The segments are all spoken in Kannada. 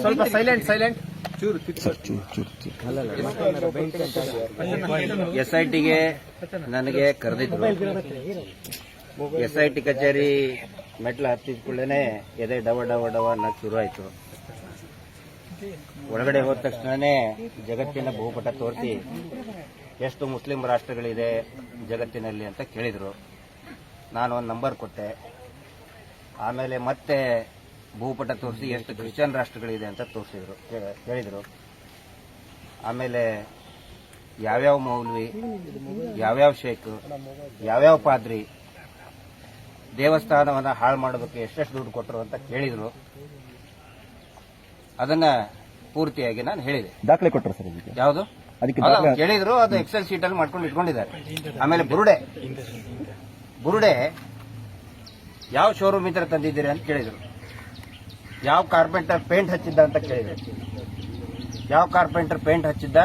ಸ್ವಲ್ಪ ಸೈಲೆಂಟ್ SITಗೆ ನನಗೆ ಕರೆದಿದ್ರು. SIT ಕಚೇರಿ ಮೆಟ್ಲು ಹತ್ತಿದ ಕೂಡಲೇ ಎದೆ ಡವ ಡವ ಡವ ಅನ್ನಕ್ಕೆ ಶುರು ಆಯ್ತು. ಒಳಗಡೆ ಹೋದ ತಕ್ಷಣನೇ ಜಗತ್ತಿನ ಭೂಪಟ ತೋರಿಸಿ ಎಷ್ಟು ಮುಸ್ಲಿಂ ರಾಷ್ಟ್ರಗಳಿದೆ ಜಗತ್ತಿನಲ್ಲಿ ಅಂತ ಕೇಳಿದ್ರು. ನಾನು ಒಂದು ನಂಬರ್ ಕೊಟ್ಟೆ. ಆಮೇಲೆ ಮತ್ತೆ ಭೂಪಟ ತೋರಿಸಿ ಎಷ್ಟು ಕ್ರಿಶ್ಚಿಯನ್ ರಾಷ್ಟ್ರಗಳಿದೆ ಅಂತ ಹೇಳಿದ್ರು. ಆಮೇಲೆ ಯಾವ್ಯಾವ ಮೌಲ್ವಿ, ಯಾವ್ಯಾವ ಶೇಖ್, ಯಾವ್ಯಾವ ಪಾದ್ರಿ ದೇವಸ್ಥಾನವನ್ನ ಹಾಳು ಮಾಡೋದಕ್ಕೆ ಎಷ್ಟೆಷ್ಟು ದುಡ್ಡು ಕೊಟ್ಟರು ಅಂತ ಕೇಳಿದ್ರು. ಅದನ್ನ ಪೂರ್ತಿಯಾಗಿ ನಾನು ಹೇಳಿದೆ. ದಾಖಲೆ ಕೊಟ್ಟರು ಸರ್? ಯಾವುದು ಕೇಳಿದ್ರು, ಅದು ಎಕ್ಸೆಲ್ ಶೀಟ್ ಅಲ್ಲಿ ಮಾಡ್ಕೊಂಡು ಇಟ್ಕೊಂಡಿದ್ದಾರೆ. ಆಮೇಲೆ ಬುರುಡೆ ಯಾವ ಶೋರೂಮ್ ಇದ್ರೆ ತಂದಿದ್ದೀರಿ ಅಂತ ಕೇಳಿದ್ರು. ಯಾವ ಕಾರ್ಪೆಂಟರ್ ಪೇಂಟ್ ಹಚ್ಚಿದ್ದ ಅಂತ ಕೇಳಿದ್ರು. ಯಾವ ಕಾರ್ಪೆಂಟರ್ ಪೇಂಟ್ ಹಚ್ಚಿದ್ದ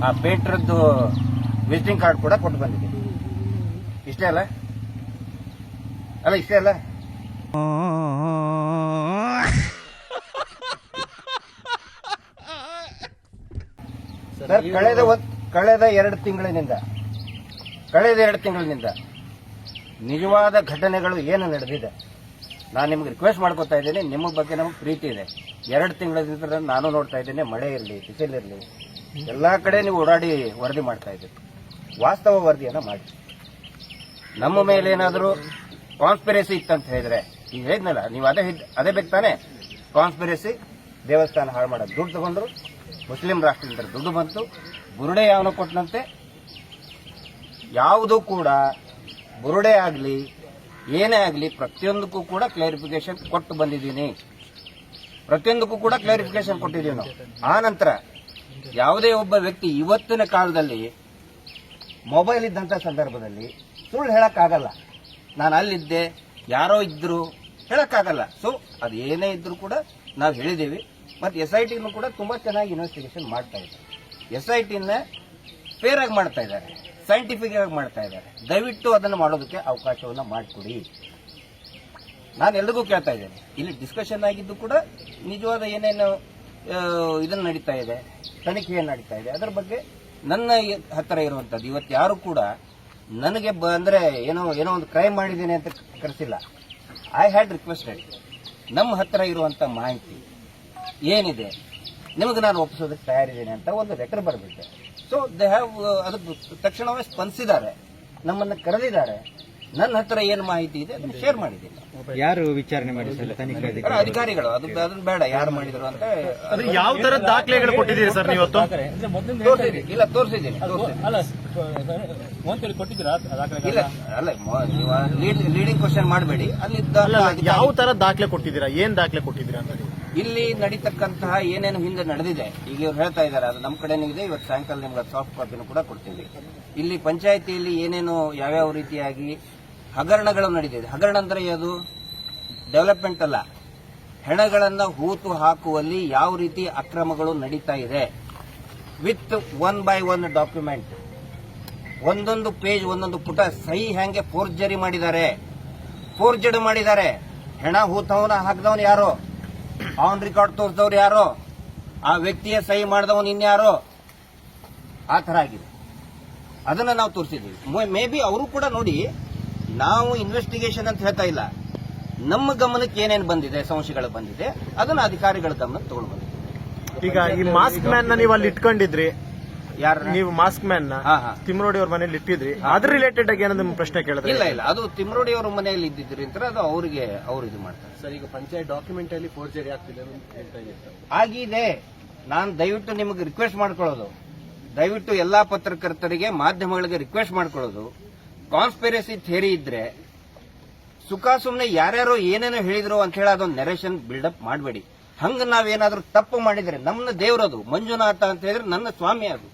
ಆ ಪೇಂಟರ್ದು ವಿಸಿಟಿಂಗ್ ಕಾರ್ಡ್ ಕೂಡ ಕೊಟ್ಟು ಬಂದಿದ್ದೀನಿ. ಇಷ್ಟೇ ಅಲ್ಲ ಇಷ್ಟೇ ಅಲ್ಲ ಸರ್, ಕಳೆದ 2 ತಿಂಗಳಿನಿಂದ ನಿಜವಾದ ಘಟನೆಗಳು ಏನು ನಡೆದಿದೆ ನಾನು ನಿಮ್ಗೆ ರಿಕ್ವೆಸ್ಟ್ ಮಾಡ್ಕೊತಾ ಇದ್ದೀನಿ. ನಿಮ್ಮ ಬಗ್ಗೆ ನಮಗೆ ಪ್ರೀತಿ ಇದೆ. 2 ತಿಂಗಳಿಂದ ನಾನು ನೋಡ್ತಾ ಇದ್ದೇನೆ. ಮಳೆ ಇರಲಿ, ಬಿಸಿಲಿರಲಿ, ಎಲ್ಲಾ ಕಡೆ ನೀವು ಓಡಾಡಿ ವರದಿ ಮಾಡ್ತಾ ಇದ್ದೀರಿ. ವಾಸ್ತವ ವರದಿಯನ್ನ ಮಾಡಿ. ನಮ್ಮ ಮೇಲೆ ಏನಾದರೂ ಕಾನ್ಸ್ಪಿರಸಿ ಇತ್ತಂತ ಹೇಳಿದ್ರೆ, ಈಗ ಹೇಳಿದ್ನಲ್ಲ, ನೀವು ಅದೇ ಬೇಕು ತಾನೆ. ಕಾನ್ಸ್ಪಿರಸಿ, ದೇವಸ್ಥಾನ ಹಾಳು ಮಾಡೋದು, ದುಡ್ಡು ತಗೊಂಡ್ರು, ಮುಸ್ಲಿಂ ರಾಷ್ಟ್ರದಿಂದ ದುಡ್ಡು ಬಂತು, ಬುರುಡೆ ಯಾವನ ಕೊಟ್ಟನಂತೆ. ಯಾವುದೂ ಕೂಡ ಬುರುಡೆ ಆಗಲಿ ಏನೇ ಆಗಲಿ ಪ್ರತಿಯೊಂದಕ್ಕೂ ಕೂಡ ಕ್ಲಾರಿಫಿಕೇಶನ್ ಕೊಟ್ಟು ಬಂದಿದ್ದೀನಿ. ಕೊಟ್ಟಿದ್ದೀವಿ ನಾವು. ಆ ನಂತರ ಯಾವುದೇ ಒಬ್ಬ ವ್ಯಕ್ತಿ ಇವತ್ತಿನ ಕಾಲದಲ್ಲಿ ಮೊಬೈಲ್ ಇದ್ದಂಥ ಸಂದರ್ಭದಲ್ಲಿ ಸುಳ್ಳು ಹೇಳಕ್ಕಾಗಲ್ಲ. ನಾನು ಅಲ್ಲಿದ್ದೆ, ಯಾರೋ ಇದ್ರು ಹೇಳಕ್ಕಾಗಲ್ಲ. ಸೊ ಅದು ಏನೇ ಇದ್ರೂ ಕೂಡ ನಾವು ಹೇಳಿದ್ದೀವಿ. ಮತ್ತು SITನೂ ಕೂಡ ತುಂಬಾ ಚೆನ್ನಾಗಿ ಇನ್ವೆಸ್ಟಿಗೇಷನ್ ಮಾಡ್ತಾ ಇದ್ದಾರೆ. SITನ ಫೇರ್ ಆಗಿ ಮಾಡ್ತಾ ಇದ್ದಾರೆ, ಸೈಂಟಿಫಿಕ್ ಆಗಿ ಮಾಡ್ತಾ ಇದ್ದಾರೆ. ದಯವಿಟ್ಟು ಅದನ್ನು ಮಾಡೋದಕ್ಕೆ ಅವಕಾಶವನ್ನು ಮಾಡಿಕೊಡಿ. ನಾನು ಎಲ್ರಿಗೂ ಕೇಳ್ತಾ ಇದ್ದೇನೆ. ಇಲ್ಲಿ ಡಿಸ್ಕಷನ್ ಆಗಿದ್ದು ಕೂಡ ನಿಜವಾದ ಏನೇನು ಇದನ್ನು ನಡೀತಾ ಇದೆ, ತನಿಖೆ ಏನು ನಡೀತಾ ಇದೆ, ಅದರ ಬಗ್ಗೆ ನನ್ನ ಹತ್ತಿರ ಇರುವಂತದ್ದು. ಇವತ್ತು ಯಾರು ಕೂಡ ನನಗೆ ಅಂದ್ರೆ ಏನೋ ಒಂದು ಕ್ರೈಮ್ ಮಾಡಿದ್ದೇನೆ ಅಂತ ಕರೆಸಿಲ್ಲ. ಐ ಹ್ಯಾಡ್ ರಿಕ್ವೆಸ್ಟೆಡ್ ನಮ್ಮ ಹತ್ತಿರ ಇರುವಂತ ಮಾಹಿತಿ ಏನಿದೆ ನಿಮಗೆ ನಾನು ಒಪ್ಪಿಸೋದಕ್ಕೆ ತಯಾರಿದ್ದೇನೆ ಅಂತ ಒಂದು ಲೆಟರ್ ಬರೆದಿದ್ದೆ. ಸೊ ದೇ ಹ್ಯಾವ್ ಅದಕ್ಕೆ ತಕ್ಷಣವೇ ಸ್ಪಂದಿಸಿದ್ದಾರೆ, ನಮ್ಮನ್ನು ಕರೆದಿದ್ದಾರೆ. ನನ್ನ ಹತ್ರ ಏನು ಮಾಹಿತಿ ಇದೆ ಅದನ್ನು ಶೇರ್ ಮಾಡಿದ್ದೀನಿ. ಯಾರು ವಿಚಾರಣೆ ಮಾಡಿದ್ರು? ಅಧಿಕಾರಿಗಳು. ಅದನ್ನ ಬೇಡ ಯಾರು ಮಾಡಿದ್ರು ಅಂತ. ಯಾವ ತರ ದಾಖಲೆಗಳು ಕೊಟ್ಟಿದ್ದೀರಿ ಸರ್ ನೀವು? ಇಲ್ಲ, ತೋರಿಸಿದ್ದೀನಿ. ಇಲ್ಲ ಅಲ್ಲ, ಲೀಡಿಂಗ್ ಕ್ವಶನ್ ಮಾಡಬೇಡಿ. ಅಲ್ಲಿ ಯಾವ ತರ ದಾಖಲೆ ಕೊಟ್ಟಿದ್ದೀರಾ? ಏನ್ ದಾಖಲೆ ಕೊಟ್ಟಿದ್ದೀರಾ ಅಂತ? ಇಲ್ಲಿ ನಡೀತಕ್ಕಂತಹ ಏನೇನು ಹಿಂದೆ ನಡೆದಿದೆ, ಈಗ ಇವ್ರು ಹೇಳ್ತಾ ಇದ್ದಾರೆ, ಅದು ನಮ್ಮ ಕಡೆನೂ ಇದೆ. ಇವತ್ತು ಸಾಯಂಕಾಲ ನಿಮ್ಗೆ ಸಾಫ್ಟ್ ಕಾಪಿನೂ ಕೂಡ ಕೊಡ್ತೀವಿ. ಇಲ್ಲಿ ಪಂಚಾಯತಿಯಲ್ಲಿ ಏನೇನು ಯಾವ್ಯಾವ ರೀತಿಯಾಗಿ ಹಗರಣಗಳು ನಡೆದಿದೆ. ಹಗರಣ ಅಂದ್ರೆ ಅದು ಡೆವಲಪ್ಮೆಂಟ್ ಅಲ್ಲ, ಹೆಣಗಳನ್ನ ಹೂತು ಹಾಕುವಲ್ಲಿ ಯಾವ ರೀತಿ ಅಕ್ರಮಗಳು ನಡೀತಾ ಇದೆ. ವಿತ್ 1 by 1 ಡಾಕ್ಯುಮೆಂಟ್, ಒಂದೊಂದು ಪೇಜ್, ಒಂದೊಂದು ಪುಟ ಸಹಿ ಹೆಂಗೆ ಫೋರ್ಜರಿ ಮಾಡಿದ್ದಾರೆ. ಹೆಣ ಹೂತವನ ಹಾಕಿದವನು ಯಾರೋ, ಆನ್ ರೆಕಾರ್ಡ್ ತೋರಿಸಿದವ್ರು ಯಾರೋ, ಆ ವ್ಯಕ್ತಿಯ ಸಹಿ ಮಾಡಿದವನು ಇನ್ಯಾರೋ, ಆ ತರ ಆಗಿದೆ. ಅದನ್ನ ನಾವು ತೋರಿಸಿದ್ದೀವಿ. ಮೇ ಬಿ ಅವರು ಕೂಡ ನೋಡಿ, ನಾವು ಇನ್ವೆಸ್ಟಿಗೇಷನ್ ಅಂತ ಹೇಳ್ತಾ ಇಲ್ಲ, ನಮ್ಮ ಗಮನಕ್ಕೆ ಏನೇನು ಬಂದಿದೆ, ಸಂಶಯಗಳು ಬಂದಿದೆ, ಅದನ್ನ ಅಧಿಕಾರಿಗಳ ಗಮನಕ್ಕೆ ತಗೊಂಡು ಬಂದಿದ್ದೀವಿ. ಈಗ ಈ ಮಾಸ್ಕ್ ಮ್ಯಾನ್ ನ ನೀವು ಅಲ್ಲಿ ಇಟ್ಕೊಂಡಿದ್ರಿ, ಯಾರು ನೀವು ಮಾಸ್ಕ್ ಮ್ಯಾನ್ ನ ತಿಮ್ಮರೋಡಿ ಅವ್ರ ಮನೇಲಿ ಇಟ್ಟಿದ್ರಿ, ಅದ್ರ ರಿಲೇಟೆಡ್ ಆಗಿ ಏನೋ ನಿಮ್ಮ ಪ್ರಶ್ನೆ ಕೇಳಿದ್ರೆ? ಇಲ್ಲ, ಅದು ತಿಮ್ಮರೋಡಿ ಅವರ ಮನೆಯಲ್ಲಿ ಇದ್ದಿದ್ರಿ ಅಂತ ಅದು ಅವರಿಗೆ ಅವ್ರು ಇದು ಮಾಡ್ತಾರೆ. ಸರ್, ಈಗ ಪಂಚಾಯತ್ ಡಾಕ್ಯುಮೆಂಟ್ ಅಲ್ಲಿ ಫೋರ್ಜರಿ ಆಗ್ತಿದೆ ಆಗಿದೆ. ನಾನು ದಯವಿಟ್ಟು ನಿಮಗೆ ರಿಕ್ವೆಸ್ಟ್ ಮಾಡ್ಕೊಳ್ಳೋದು, ದಯವಿಟ್ಟು ಎಲ್ಲಾ ಪತ್ರಕರ್ತರಿಗೆ, ಮಾಧ್ಯಮಗಳಿಗೆ ರಿಕ್ವೆಸ್ಟ್ ಮಾಡ್ಕೊಳ್ಳೋದು, ಕಾನ್ಸ್ಪಿರಸಿ ಥಿಯರಿ ಇದ್ರೆ ಸುಖ ಸುಮ್ಮನೆ ಯಾರ್ಯಾರೋ ಏನೇನೋ ಹೇಳಿದ್ರು ಅಂತ ಹೇಳಿ ಅದೊಂದು ನೆರೇಷನ್ ಬಿಲ್ಡಪ್ ಮಾಡಬೇಡಿ. ಹಂಗ ನಾವೇನಾದ್ರೂ ತಪ್ಪು ಮಾಡಿದ್ರೆ, ನಮ್ಮ ದೇವರದು ಮಂಜುನಾಥ ಅಂತ ಹೇಳಿದ್ರೆ ನನ್ನ ಸ್ವಾಮಿ, ಅದು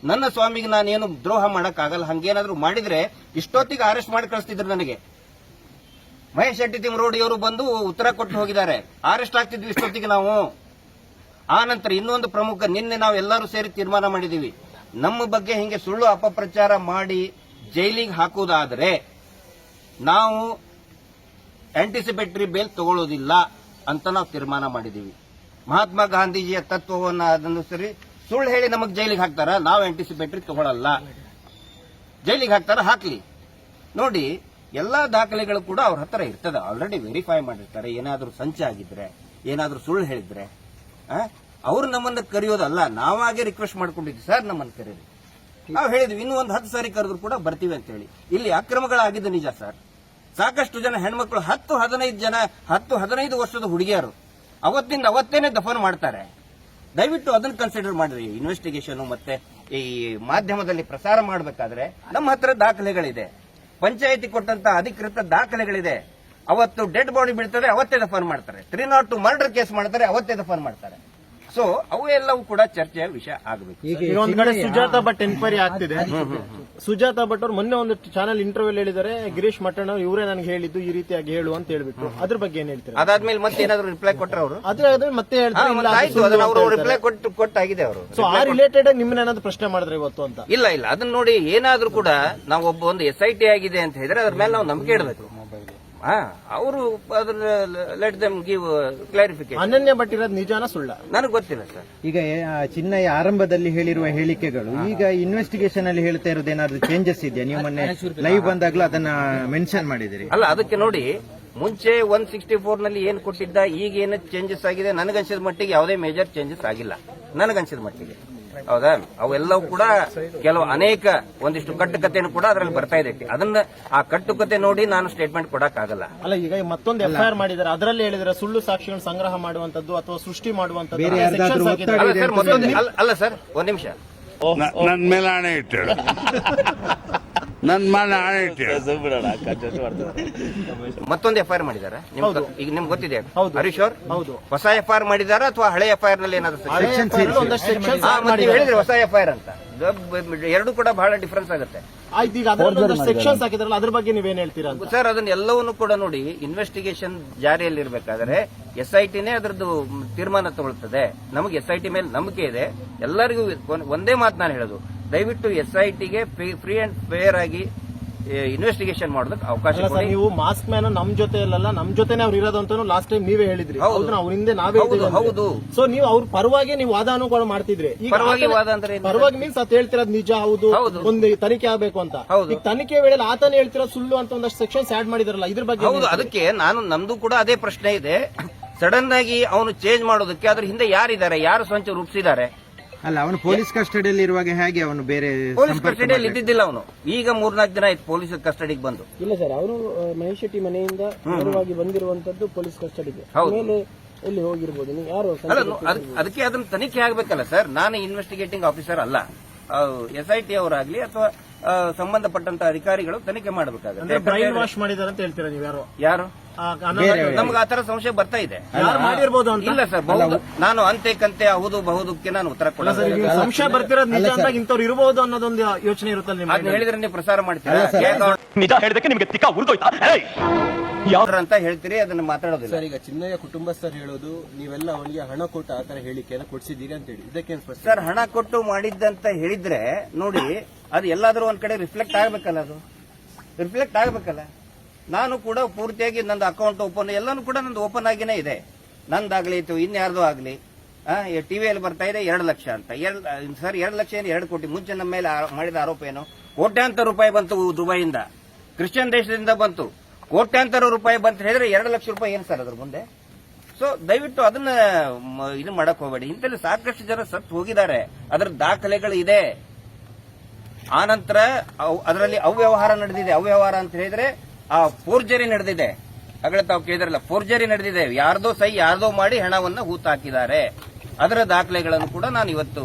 ನನ್ನ ಸ್ವಾಮಿಗೆ ನಾನೇನು ದ್ರೋಹ ಮಾಡಕ್ಕಾಗಲ್ಲ. ಹಂಗೇನಾದ್ರೂ ಮಾಡಿದ್ರೆ ಇಷ್ಟೊತ್ತಿಗೆ ಅರೆಸ್ಟ್ ಮಾಡಿ ಕಳಿಸ್ತಿದ್ರು ನನಗೆ. ಮಹೇಶ್ ಶೆಟ್ಟಿ ತಿಮ್ಮರೋಡಿಯವರು ಬಂದು ಉತ್ತರ ಕೊಟ್ಟು ಹೋಗಿದ್ದಾರೆ. ಅರೆಸ್ಟ್ ಆಗ್ತಿದ್ವಿ ಇಷ್ಟೊತ್ತಿಗೆ ನಾವು. ಆ ನಂತರ ಇನ್ನೊಂದು ಪ್ರಮುಖ, ನಿನ್ನೆ ನಾವು ಎಲ್ಲರೂ ಸೇರಿ ತೀರ್ಮಾನ ಮಾಡಿದೀವಿ, ನಮ್ಮ ಬಗ್ಗೆ ಹಿಂಗೆ ಸುಳ್ಳು ಅಪಪ್ರಚಾರ ಮಾಡಿ ಜೈಲಿಗೆ ಹಾಕುವುದಾದರೆ ನಾವು ಆಂಟಿಸಿಪೇಟರಿ ಬೇಲ್ ತಗೊಳ್ಳೋದಿಲ್ಲ ಅಂತ ನಾವು ತೀರ್ಮಾನ ಮಾಡಿದೀವಿ. ಮಹಾತ್ಮ ಗಾಂಧೀಜಿಯ ತತ್ವವನ್ನು ಅದನುಸರಿ ಸುಳ್ಳು ಹೇಳಿ ನಮಗೆ ಜೈಲಿಗೆ ಹಾಕ್ತಾರ, ನಾವು ಆಂಟಿಸಿಪೇಟರಿ ತಗೊಳ್ಳಲ್ಲ. ಜೈಲಿಗೆ ಹಾಕ್ತಾರ, ಹಾಕ್ಲಿ. ನೋಡಿ, ಎಲ್ಲಾ ದಾಖಲೆಗಳು ಕೂಡ ಅವ್ರ ಹತ್ರ ಇರ್ತದೆ, ಆಲ್ರೆಡಿ ವೆರಿಫೈ ಮಾಡಿರ್ತಾರೆ. ಏನಾದ್ರೂ ಸಂಚಾಗಿದ್ರೆ, ಏನಾದ್ರೂ ಸುಳ್ಳು ಹೇಳಿದ್ರೆ ಅವ್ರು ನಮ್ಮನ್ನ ಕರೆಯೋದಲ್ಲ, ನಾವಾಗೆ ರಿಕ್ವೆಸ್ಟ್ ಮಾಡ್ಕೊಂಡಿದ್ವಿ, ಸರ್ ನಮ್ಮನ್ನು ಕರೀರಿ. ನಾವು ಹೇಳಿದ್ವಿ ಇನ್ನೂ ಒಂದು 10 ಸಾರಿ ಕರೆದ್ರು ಕೂಡ ಬರ್ತೀವಿ ಅಂತ ಹೇಳಿ. ಇಲ್ಲಿ ಅಕ್ರಮಗಳಾಗಿದ್ದು ನಿಜ ಸರ್. ಸಾಕಷ್ಟು ಜನ ಹೆಣ್ಮಕ್ಳು 10-15 ವರ್ಷದ ಹುಡುಗಿಯರು ಅವತ್ತಿಂದ ಅವತ್ತೇನೆ ದಫನ್ ಮಾಡ್ತಾರೆ. ದಯವಿಟ್ಟು ಅದನ್ನ ಕನ್ಸಿಡರ್ ಮಾಡಿರಿ. ಇನ್ವೆಸ್ಟಿಗೇಷನ್ ಮತ್ತೆ ಈ ಮಾಧ್ಯಮದಲ್ಲಿ ಪ್ರಸಾರ ಮಾಡಬೇಕಾದ್ರೆ ನಮ್ಮ ಹತ್ರ ದಾಖಲೆಗಳಿದೆ, ಪಂಚಾಯಿತಿ ಕೊಟ್ಟಂತ ಅಧಿಕೃತ ದಾಖಲೆಗಳಿದೆ. ಅವತ್ತು ಡೆಡ್ ಬಾಡಿ ಬೀಳ್ತದೆ, ಅವತ್ತೇ ದಫನ್ ಮಾಡ್ತಾರೆ. 302 ಮರ್ಡರ್ ಕೇಸ್ ಮಾಡ್ತಾರೆ, ಅವತ್ತೇ ದಫನ್ ಮಾಡ್ತಾರೆ. ಸೊ ಅವು ಎಲ್ಲವೂ ಕೂಡ ಚರ್ಚೆಯ ವಿಷಯ ಆಗಬೇಕು. ಈಗ ಒಂದ್ ಕಡೆ ಸುಜಾತಾ ಭಟ್ ಎನ್ಕ್ವೈರಿ ಆಗ್ತಿದೆ. ಸುಜಾತಾ ಭಟ್ ಅವ್ರು ಮೊನ್ನೆ ಒಂದು ಚಾನಲ್ ಇಂಟರ್ವ್ಯೂ ಹೇಳಿದ್ದಾರೆ, ಗಿರೀಶ್ ಮಟ್ಟಣ್ಣ ಇವರೇ ನನಗೆ ಹೇಳಿದ್ದು ಈ ರೀತಿಯಾಗಿ ಹೇಳು ಅಂತ ಹೇಳ್ಬಿಟ್ಟು. ಅದ್ರ ಬಗ್ಗೆ ಏನ್ ಹೇಳ್ತಾರೆ? ಅದಾದ್ಮೇಲೆ ಮತ್ತೆ ಏನಾದ್ರು ರಿಪ್ಲೈ ಕೊಟ್ಟರೆ ಅವರು ಅದ್ರ ಮತ್ತೆ ಹೇಳ್ತಾರೆ ರಿಪ್ಲೈ ಕೊಟ್ಟಾಗಿದೆ ಅವರು. ಸೊ ಆ ರಿಲೇಟೆಡ್ ನಿಮ್ಮನ್ನ ಏನಾದ್ರು ಪ್ರಶ್ನೆ ಮಾಡಿದ್ರೆ ಇವತ್ತು ಅಂತ? ಇಲ್ಲ, ಅದನ್ನ ನೋಡಿ ಏನಾದ್ರೂ ಕೂಡ ನಾವು ಒಂದು SIT ಆಗಿದೆ ಅಂತ ಹೇಳಿದ್ರೆ ಅದ್ರ ಮೇಲೆ ನಾವು ನಂಬಿಕೆ ಇಡಬೇಕು. ಅವರು ಅದನ್ನ ಲೆಟ್ ದಮ್ ಗಿವ್ ಕ್ಲಾರಿಫಿಕೇಶನ್. ಅನನ್ಯ ಭಟ್ ಇರೋದು ನಿಜಾನ ಸುಳ್ಳ ನನಗೆ ಗೊತ್ತಿಲ್ಲ ಸರ್. ಈಗ ಚಿನ್ನಯ್ಯ ಆರಂಭದಲ್ಲಿ ಹೇಳಿರುವ ಹೇಳಿಕೆಗಳು ಈಗ ಇನ್ವೆಸ್ಟಿಗೇಷನ್ ಅಲ್ಲಿ ಹೇಳ್ತಾ ಇರೋದು ಏನಾದ್ರು ಚೇಂಜಸ್ ಇದೆಯಾ? ನೀವು ಮೊನ್ನೆ ಲೈವ್ ಬಂದಾಗ್ಲೂ ಅದನ್ನ ಮೆನ್ಷನ್ ಮಾಡಿದಿರಿ. ಅಲ್ಲ, ಅದಕ್ಕೆ ನೋಡಿ, ಮುಂಚೆ 164 ನಲ್ಲಿ ಏನ್ ಕೊಟ್ಟಿದ್ದ, ಈಗ ಏನು ಚೇಂಜಸ್ ಆಗಿದೆ, ನನಗನ್ಸಿದ ಮಟ್ಟಿಗೆ ಯಾವುದೇ ಮೇಜರ್ ಚೇಂಜಸ್ ಆಗಿಲ್ಲ ನನಗನ್ಸಿದ ಮಟ್ಟಿಗೆ. ಹೌದಾ? ಅವೆಲ್ಲವೂ ಕೂಡ ಕೆಲವು ಅನೇಕ ಒಂದಿಷ್ಟು ಕಟ್ಟುಕತೆಯನ್ನು ಕೂಡ ಅದರಲ್ಲಿ ಬರ್ತಾ ಇದೆ. ಅದನ್ನ ಆ ಕಟ್ಟುಕತೆ ನೋಡಿ ನಾನು ಸ್ಟೇಟ್ಮೆಂಟ್ ಕೊಡಕ್ಕಾಗಲ್ಲ. ಅಲ್ಲ, ಈಗ ಮತ್ತೊಂದು FIR ಮಾಡಿದ್ದಾರೆ, ಅದರಲ್ಲಿ ಹೇಳಿದ್ರೆ ಸುಳ್ಳು ಸಾಕ್ಷಿಗಳನ್ನು ಸಂಗ್ರಹ ಮಾಡುವಂತದ್ದು ಅಥವಾ ಸೃಷ್ಟಿ ಮಾಡುವಂತದ್ದು. ಅಲ್ಲ ಸರ್, ಒಂದ್ ನಿಮಿಷ, ನನ್ ಮೇಲೆ ಹಣೆ ಇಟ್ಟೇಳು, ನನ್ ಮೇಲೆ ಹಣೆ ಇಟ್ಟೇಳು. ಮತ್ತೊಂದು FIR ಮಾಡಿದಾರ ಈಗ ನಿಮ್ಗೆ ಗೊತ್ತಿದೆ? ಹೌದು. ಹರೀಶ್ ಅವ್ರು ಹೌದು. ಹೊಸ FIR ಮಾಡಿದಾರ ಅಥವಾ ಹಳೆ FIR ನಲ್ಲಿ ಏನಾದ್ರು ಹೇಳಿದ್ರೆ ಹೊಸ FIR ಅಂತ? ಎರಡು ಕೂಡ ಬಹಳ ಡಿಫರೆನ್ಸ್ ಆಗುತ್ತೆ. ಆಯ್ತು, ಈಗ ಅದರಲ್ಲಿ ಸೆಕ್ಷನ್ಸ್ ಹಾಕಿದ್ರಲ್ಲ, ಅದ್ರ ಬಗ್ಗೆ ನೀವೇನ್ ಹೇಳ್ತೀರಾ ಸರ್? ಅದನ್ನ ಎಲ್ಲವನ್ನೂ ಕೂಡ ನೋಡಿ, ಇನ್ವೆಸ್ಟಿಗೇಷನ್ ಜಾರಿಯಲ್ಲಿರ್ಬೇಕಾದ್ರೆ SITನೇ ಅದರದ್ದು ತೀರ್ಮಾನ ತಗೊಳ್ತದೆ. ನಮಗೆ SIT ಮೇಲೆ ನಂಬಿಕೆ ಇದೆ. ಎಲ್ಲರಿಗೂ ಒಂದೇ ಮಾತು ನಾನು ಹೇಳೋದು, ದಯವಿಟ್ಟು SITಗೆ ಫ್ರೀ ಅಂಡ್ ಫೇರ್ ಆಗಿ ಇನ್ವೆಸ್ಟಿಗೇಷನ್ ಮಾಡೋದಕ್ಕೆ ಅವಕಾಶ ಕೊಡಿ. ನೀವು ಮಾಸ್ಕ್ ಮ್ಯಾನ್ ನಮ್ ಜೊತೆ ಅಲ್ಲ, ನಮ್ ಜೊತೆನೆ ಅವ್ರು ಇರೋದು ಅಂತ ಲಾಸ್ಟ್ ಟೈಮ್ ನೀವೇ ಹೇಳಿದ್ರಿ. ಅವ್ರ ಹಿಂದೆ ನಾವೇ ಹೌದು. ಸೊ ನೀವು ಅವ್ರ ಪರವಾಗಿ ನೀವು ವಾದಾನುಗಳು ಮಾಡ್ತಿದ್ರಿ. ಪರವಾಗಿ ವಾದ ಅಂದ್ರೆ ಪರವಾಗಿ ಮೀನ್ಸ್ ಅತ್ ಹೇಳ್ತಿರೋದು ನಿಜ, ಹೌದು, ಒಂದು ತನಿಖೆ ಆಗ್ಬೇಕು ಅಂತ. ಈಗ ತನಿಖೆ ವೇಳೆ ಆತನೇ ಹೇಳ್ತಿರೋ ಸುಳ್ಳು ಅಂತ ಒಂದಷ್ಟು ಸೆಕ್ಷನ್ಸ್ ಆಡ್ ಮಾಡಿದಾರಲ್ಲ, ಇದ್ರ ಬಗ್ಗೆ? ಹೌದು, ಅದಕ್ಕೆ ನಮ್ದು ಕೂಡ ಅದೇ ಪ್ರಶ್ನೆ ಇದೆ. ಸಡನ್ ಆಗಿ ಅವನು ಚೇಂಜ್ ಮಾಡೋದಕ್ಕೆ ಅದ್ರ ಹಿಂದೆ ಯಾರಿದ್ದಾರೆ, ಯಾರು ಸಂಚು ರೂಪಿಸಿದ್ದಾರೆ? ಅಲ್ಲ, ಅವನು ಪೊಲೀಸ್ ಕಸ್ಟಡಿಯಲ್ಲಿ ಇರುವಾಗ ಹೇಗೆ ಅವನು ಬೇರೆ ಪೊಲೀಸ್ ಕಸ್ಟಡಿಯಲ್ಲಿ ಇದ್ದಿದ್ದಿಲ್ಲ. ಅವನು ಈಗ 3-4 ದಿನ ಆಯ್ತು ಪೊಲೀಸ್ ಕಸ್ಟಡಿಗೆ ಬಂದು. ಇಲ್ಲ ಸರ್, ಅವರು ಮಹೇಶ್ ಶೆಟ್ಟಿ ಮನೆಯಿಂದ ನೇರವಾಗಿ ಬಂದಿರುವಂತದ್ದು ಪೊಲೀಸ್ ಕಸ್ಟಡಿಗೆ. ಆಮೇಲೆ ಎಲ್ಲಿ ಹೋಗಿರ್ಬೋದು, ನೀವು ಯಾರು? ಅದಕ್ಕೆ ಅದನ್ನ ತನಿಖೆ ಆಗ್ಬೇಕಲ್ಲ ಸರ್. ನಾನು ಇನ್ವೆಸ್ಟಿಗೇಟಿಂಗ್ ಆಫೀಸರ್ ಅಲ್ಲ. SIT ಅವರಾಗ್ಲಿ ಅಥವಾ ಸಂಬಂಧಪಟ್ಟಂತ ಅಧಿಕಾರಿಗಳು ತನಿಖೆ ಮಾಡಬೇಕಾಗುತ್ತೆ. ಬ್ರೈನ್ ವಾಶ್ ಮಾಡಿದಾರೆ ಅಂತ ಹೇಳ್ತೀರಾ ನೀವು? ಯಾರು? ನಮ್ಗೆ ಆತರ ಸಂಶಯ ಬರ್ತಾ ಇದೆ. ಮಾಡಿರ್ಬೋದು ಅಂತ? ಇಲ್ಲ ಸರ್, ನಾನು ಅಂತೆ ಕಂತೆ ಹೌದು ಬಹುದಕ್ಕೆ ನಾನು ಉತ್ತರ ಕೊಡಲ್ಲ. ಸಂಶಯ ಬರ್ತಿರೋದು ನಿಜ ಅಂತ ಇಂಥವ್ರು ಇರಬಹುದು ಅನ್ನೋದೊಂದು ಯೋಚನೆ ಇರುತ್ತಲ್ಲ. ಅದನ್ನ ಹೇಳಿದ್ರೆ ನೀವು ಪ್ರಸಾರ ಮಾಡ್ತೀರಾ? ನಿಜ ಹೇಳಿದಕ್ಕೆ ನಿಮಗೆ ತಿಕ್ಕ ಉರಿದೋಯ್ತಾ ಅಂತ ಹೇಳ್ತೀರಿ, ಅದನ್ನ ಮಾತಾಡೋದಿಲ್ಲ. ಸರ್, ಈಗ ಚಿನ್ನಯ್ಯ ಕುಟುಂಬಸ್ಥರು ಹೇಳೋದು ನೀವೆಲ್ಲ ಅವನಿಗೆ ಹಣ ಕೊಟ್ಟು ಆತರ ಹೇಳಿಕೆಯನ್ನು ಕೊಡಿಸಿದ್ದೀರಿ ಅಂತ ಹೇಳಿ, ಇದಕ್ಕೆ ಸರ್ ಹಣ ಕೊಟ್ಟು ಮಾಡಿದ್ದಂತ ಹೇಳಿದ್ರೆ ನೋಡಿ, ಅದು ಎಲ್ಲಾದ್ರೂ ಒಂದ್ ಕಡೆ ರಿಫ್ಲೆಕ್ಟ್ ಆಗ್ಬೇಕಲ್ಲ. ಅದು ರಿಫ್ಲೆಕ್ಟ್ ಆಗ್ಬೇಕಲ್ಲ. ನಾನು ಕೂಡ ಪೂರ್ತಿಯಾಗಿ ನಂದು ಅಕೌಂಟ್ ಓಪನ್, ಎಲ್ಲಾನು ಕೂಡ ನಂದು ಓಪನ್ ಆಗಿನೇ ಇದೆ. ನಂದಾಗ್ಲಿ ಇನ್ಯಾರ್ದು ಆಗ್ಲಿ. ಟಿವಿಯಲ್ಲಿ ಬರ್ತಾ ಇದೆ 2 ಲಕ್ಷ ಅಂತ. ಸರ್ 2 ಲಕ್ಷ ಏನು 2 ಕೋಟಿ? ಮುಂಚೆ ನಮ್ಮ ಮೇಲೆ ಮಾಡಿದ ಆರೋಪ ಏನು? ಕೋಟ್ಯಾಂತರ ರೂಪಾಯಿ ಬಂತು ದುಬೈಯಿಂದ, ಕ್ರಿಶ್ಚಿಯನ್ ದೇಶದಿಂದ ಬಂತು. ಕೋಟ್ಯಾಂತರ ರೂಪಾಯಿ ಬಂತ ಹೇಳಿದ್ರೆ 2 ಲಕ್ಷ ರೂಪಾಯಿ ಏನು ಸರ್ ಅದ್ರ ಮುಂದೆ? ಸೊ ದಯವಿಟ್ಟು ಅದನ್ನ ಇದು ಮಾಡಕ್ ಹೋಗಬೇಡಿ. ಇಂಥಲ್ಲಿ ಸಾಕಷ್ಟು ಜನ ಸತ್ತು ಹೋಗಿದ್ದಾರೆ, ಅದರ ದಾಖಲೆಗಳು ಇದೆ. ಆನಂತರ ಅದರಲ್ಲಿ ಅವ್ಯವಹಾರ ನಡೆದಿದೆ. ಅವ್ಯವಹಾರ ಅಂತ ಹೇಳಿದ್ರೆ ಆ ಫೋರ್ಜರಿ ನಡೆದಿದೆ. ಆಗಲೇ ತಾವು ಕೇಳಿದ್ರಲ್ಲ, ಫೋರ್ಜರಿ ನಡೆದಿದೆ. ಯಾರ್ದೋ ಯಾರ್ದೋ ಮಾಡಿ ಹಣವನ್ನ ಹೂತಾಕಿದ್ದಾರೆ. ಅದರ ದಾಖಲೆಗಳನ್ನು ಕೂಡ ನಾನು ಇವತ್ತು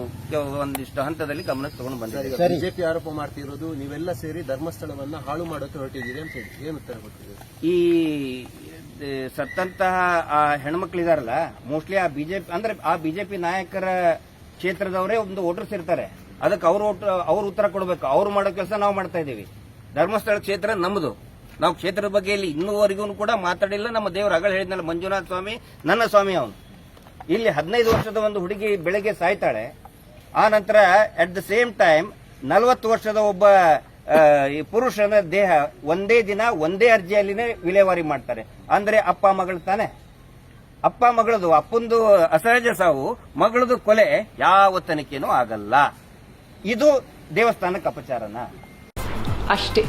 ಒಂದಿಷ್ಟು ಹಂತದಲ್ಲಿ ಗಮನಕ್ಕೆ ತಗೊಂಡು ಬಂದಿದ್ದೆ. ಬಿಜೆಪಿ ಆರೋಪ ಮಾಡ್ತಿರೋದು ನೀವೆಲ್ಲ ಸೇರಿ ಧರ್ಮಸ್ಥಳವನ್ನ ಹಾಳು ಮಾಡೋಕೆ ಹೊರಟಿದ್ದೀರಿ ಅಂತ ಹೇಳಿ, ಏನು ಉತ್ತರ ಕೊಟ್ಟಿದ್ದೀರಿ? ಈ ಸತ್ತಂತಹ ಆ ಹೆಣ್ಮಕ್ಳಿದಾರಲ್ಲ, ಮೋಸ್ಟ್ಲಿ ಆ ಬಿಜೆಪಿ ಅಂದ್ರೆ ಆ ಬಿಜೆಪಿ ನಾಯಕರ ಕ್ಷೇತ್ರದವರೇ ಒಂದು ವೋಟರ್ಸ್ ಇರ್ತಾರೆ. ಅದಕ್ಕೆ ಅವ್ರು ಉತ್ತರ ಕೊಡಬೇಕು. ಅವ್ರು ಮಾಡೋ ಕೆಲಸ ನಾವು ಮಾಡ್ತಾ ಇದ್ದೀವಿ. ಧರ್ಮಸ್ಥಳ ಕ್ಷೇತ್ರ ನಮ್ಮದು. ನಾವು ಕ್ಷೇತ್ರದ ಬಗ್ಗೆ ಇಲ್ಲಿ ಇನ್ನೂವರೆಗೂ ಕೂಡ ಮಾತಾಡಿಲ್ಲ. ನಮ್ಮ ದೇವರು ಅಗಳ ಹೇಳಿದ್ನಲ್ಲ, ಮಂಜುನಾಥ ಸ್ವಾಮಿ ನನ್ನ ಸ್ವಾಮಿ. ಅವನು ಇಲ್ಲಿ 15 ವರ್ಷದ ಒಂದು ಹುಡುಗಿ ಬೆಳಗ್ಗೆ ಸಾಯ್ತಾಳೆ. ಆ ನಂತರ ಅಟ್ ದ ಸೇಮ್ ಟೈಮ್ 40 ವರ್ಷದ ಒಬ್ಬ ಈ ಪುರುಷನ ದೇಹ ಒಂದೇ ದಿನ ಒಂದೇ ಅರ್ಜಿಯಲ್ಲಿನೇ ವಿಲೇವಾರಿ ಮಾಡ್ತಾರೆ. ಅಂದ್ರೆ ಅಪ್ಪ ಮಗಳು ತಾನೆ, ಅಪ್ಪ ಮಗಳದು, ಅಪ್ಪಂದು ಅಸಹಜ ಸಾವು, ಮಗಳದು ಕೊಲೆ ಯಾವ ತನಿಖೆನೂ ಆಗಲ್ಲ. ಇದು ದೇವಸ್ಥಾನಕ್ಕೆ ಅಪಚಾರನ? ಅಷ್ಟೇ.